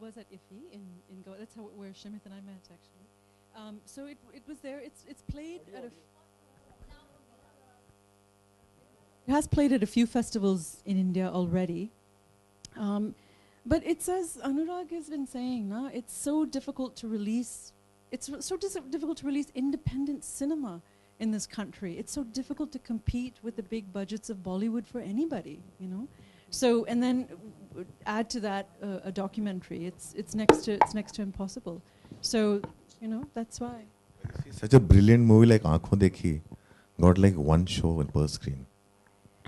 was at IFI in Goa. That's where Shimit and I met actually. So it was there. It's played at it has played at a few festivals in India already. But it's as Anurag has been saying, no, it's so difficult to release. It's so difficult to release independent cinema in this country. It's so difficult to compete with the big budgets of Bollywood for anybody, you know. So and then add to that a documentary. It's next to impossible. So you know that's why. Such a brilliant movie like Aankhon Dekhi got like one show per screen,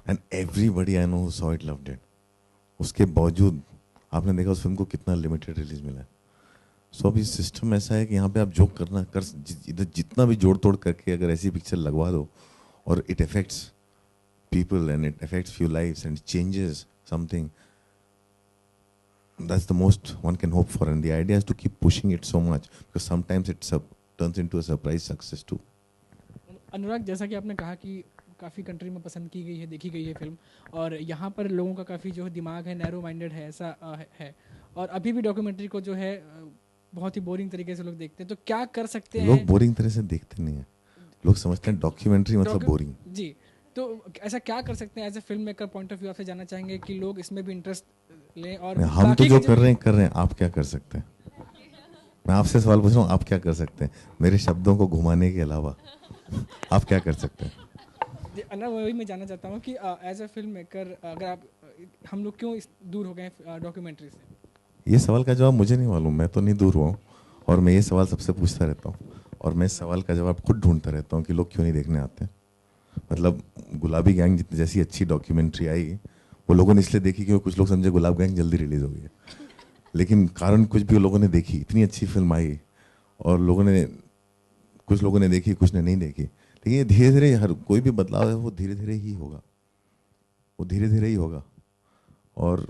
and everybody I know who saw it loved it. उसके बावजूद आपने देखा उस film को कितना limited release मिला है. सो अभी सिस्टम ऐसा है कि यहाँ पे आप जो करना कर इधर जितना भी जोड़ तोड़ करके अगर ऐसी पिक्चर लगवा दो और it affects people and it affects few lives and changes something, that's the most one can hope for, and the idea is to keep pushing it so much because sometimes it turns into a surprise success too. अनुराग, जैसा कि आपने कहा कि काफ़ी country में पसंद की गई है, देखी गई है फिल्म, और यहाँ पर लोगों का काफ़ी जो दिमाग है नैरो माइंडेड है, ऐसा है, और अभी भी डॉक्यूमेंट्री को जो है बहुत ही बोरिंग तरीके से लोग देखते हैं. तो क्या कर सकते हैं? लोग बोरिंग तरह से देखते नहीं हैं, लोग समझते हैं डॉक्यूमेंट्री मतलब बोरिंग. जी, तो ऐसा क्या कर सकते हैं as a film maker point of view आपसे जानना चाहेंगे कि लोग इसमें भी इंटरेस्ट लें. और हम तो जो कर रहे हैं, आप क्या कर सकते हैं? मैं आपसे सवाल पूछ रहा हूँ, आप क्या कर सकते हैं मेरे शब्दों को घुमाने के अलावा? आप क्या कर सकते हैं? वही मैं जानना चाहता हूँ कि एज ए फिल्म मेकर अगर आप हम लोग क्यों दूर हो गए डॉक्यूमेंट्री से? ये सवाल का जवाब मुझे नहीं मालूम, मैं तो नहीं दूर हुआ हूँ, और मैं ये सवाल सबसे पूछता रहता हूँ, और मैं इस सवाल का जवाब खुद ढूंढता रहता हूँ कि लोग क्यों नहीं देखने आते हैं. मतलब गुलाबी गैंग जितनी जैसी अच्छी डॉक्यूमेंट्री आई, वो लोगों ने इसलिए देखी क्योंकि कुछ लोग समझे गुलाब गैंग जल्दी रिलीज हो गई है, लेकिन कारण कुछ भी लोगों ने देखी, इतनी अच्छी फिल्म आई और कुछ लोगों ने देखी, कुछ ने नहीं देखी. लेकिन ये धीरे धीरे हर कोई भी बदलाव है वो धीरे धीरे ही होगा, वो धीरे धीरे ही होगा. और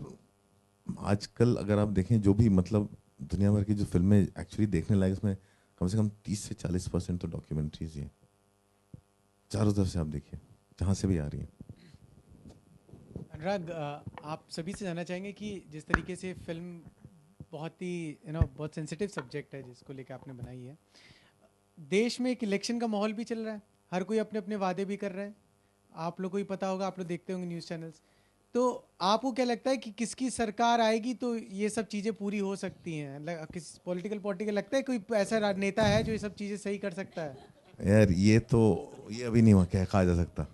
आजकल अगर आप देखें जो भी मतलब दुनिया भर की जो फिल्में एक्चुअली देखने लायक, उसमें कम से कम 30 से 40% तो डॉक्यूमेंट्रीज ही है. चारों तरफ से आप देखिए जहाँ से भी आ रही है. अनुराग, आप सभी से जानना चाहेंगे कि जिस तरीके से फिल्म बहुत ही बहुत सेंसिटिव सब्जेक्ट है जिसको लेकर आपने बनाई है, देश में एक इलेक्शन का माहौल भी चल रहा है, हर कोई अपने अपने वादे भी कर रहे हैं, आप लोग को ही पता होगा, आप लोग देखते होंगे न्यूज़ चैनल्स. तो आपको क्या लगता है कि किसकी सरकार आएगी तो ये सब चीज़ें पूरी हो सकती हैं? किस पॉलिटिकल पार्टी का लगता है कोई ऐसा नेता है जो ये सब चीज़ें सही कर सकता है? यार ये अभी नहीं क्या कहा जा सकता,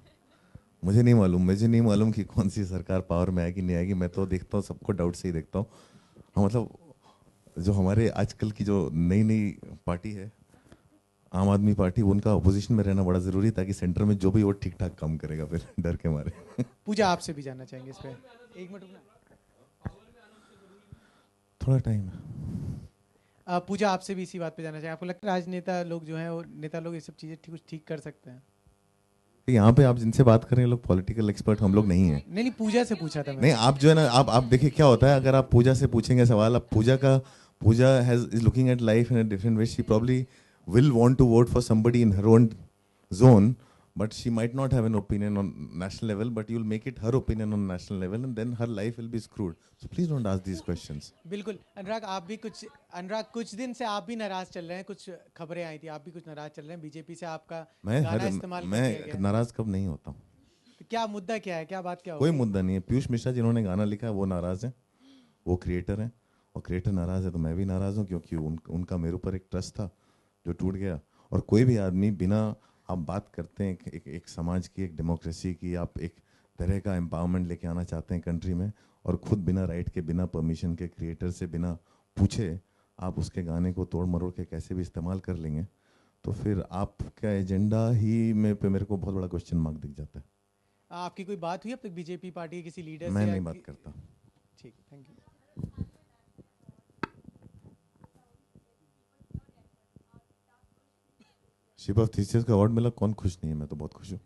मुझे नहीं मालूम कि कौन सी सरकार पावर में आएगी नहीं आएगी. मैं तो देखता हूँ सबको डाउट से ही देखता हूँ. हाँ, मतलब जो हमारे आजकल की जो नई पार्टी है आम आदमी पार्टी, उनका अपोजिशन में रहना बड़ा ज़रूरी है ताकि सेंटर में जो भी वो ठीक ठाक काम करेगा फिर डर के मारे. पूजा, आपसे भी जानना चाहेंगे इस पर. एक मिनट रुकना, थोड़ा टाइम है. पूजा, आपसे भी इसी बात पे जानना चाहिए. आपको लगता है राजनेता लोग जो हैं वो नेता लोग ये सब चीज़ें कुछ ठीक कर सकते हैं? यहाँ पे आप जिनसे बात कर रहे हैं लोग पॉलिटिकल एक्सपर्ट हम लोग नहीं हैं. नहीं, पूजा से पूछा था मैं. नहीं, आप जो है ना, आप देखिए क्या होता है अगर आप पूजा से पूछेंगे सवाल, आप Pooja is looking at life in a different way. She probably will want to vote for somebody in her own zone, but she might not have an opinion on national level, but you'll make it her opinion on national level and then her life will be screwed. So please don't ask these questions. बिल्कुल. अनुराग, कुछ दिन से आप भी नाराज चल रहे हैं, कुछ खबरें आई थी, आप भी कुछ नाराज चल रहे हैं बीजेपी से, आपका गाना इस्तेमाल कर दिया गया. मैं नाराज कब नहीं होता हूँ. तो क्या मुद्दा क्या है, क्या बात क्या कोई मुद्दा नहीं है. पीयूष मिश्रा जिन्होंने गाना लिखा है वो नाराज है, वो क्रिएटर हैं, और क्रिएटर नाराज है तो मैं भी नाराज हूँ क्योंकि उनका मेरे ऊपर एक ट्रस्ट था जो टूट गया. और कोई भी आदमी बिना, आप बात करते हैं एक समाज की, एक डेमोक्रेसी की, आप एक तरह का एम्पावरमेंट लेके आना चाहते हैं कंट्री में, और खुद बिना राइट के, बिना परमिशन के, क्रिएटर से बिना पूछे आप उसके गाने को तोड़ मरोड़ के कैसे भी इस्तेमाल कर लेंगे, तो फिर आपका एजेंडा ही में पे मेरे को बहुत बड़ा क्वेश्चन मार्क दिख जाता है. आपकी कोई बात हुई अब तक बीजेपी पार्टी के किसी लीडर से? मैं नहीं बात करता. ठीक, thank you. Ship of thesis का अवार्ड मिला, कौन खुश नहीं है? मैं तो बहुत खुश हूँ.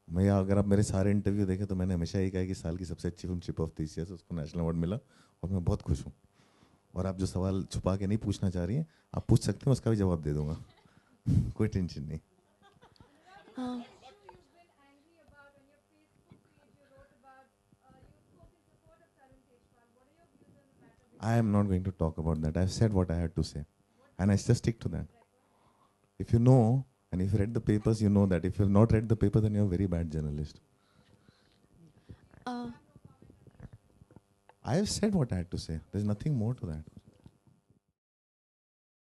मैं अगर आप मेरे सारे इंटरव्यू देखें तो मैंने हमेशा यही कहा कि साल की सबसे अच्छी फिल्म शिप ऑफ थीसिस, उसको नेशनल अवार्ड मिला और मैं बहुत खुश हूँ. और आप जो सवाल छुपा के नहीं पूछना चाह रही हैं, आप पूछ सकते हैं, उसका भी जवाब दे दूंगा. कोई टेंशन नहीं. I am not going to talk about that. I've said what I had to say. And I just stick to that. If you know, and if you read the papers, you know that. If you've not read the paper, then you're a very bad journalist. Uh, I have said what I had to say. There's nothing more to that.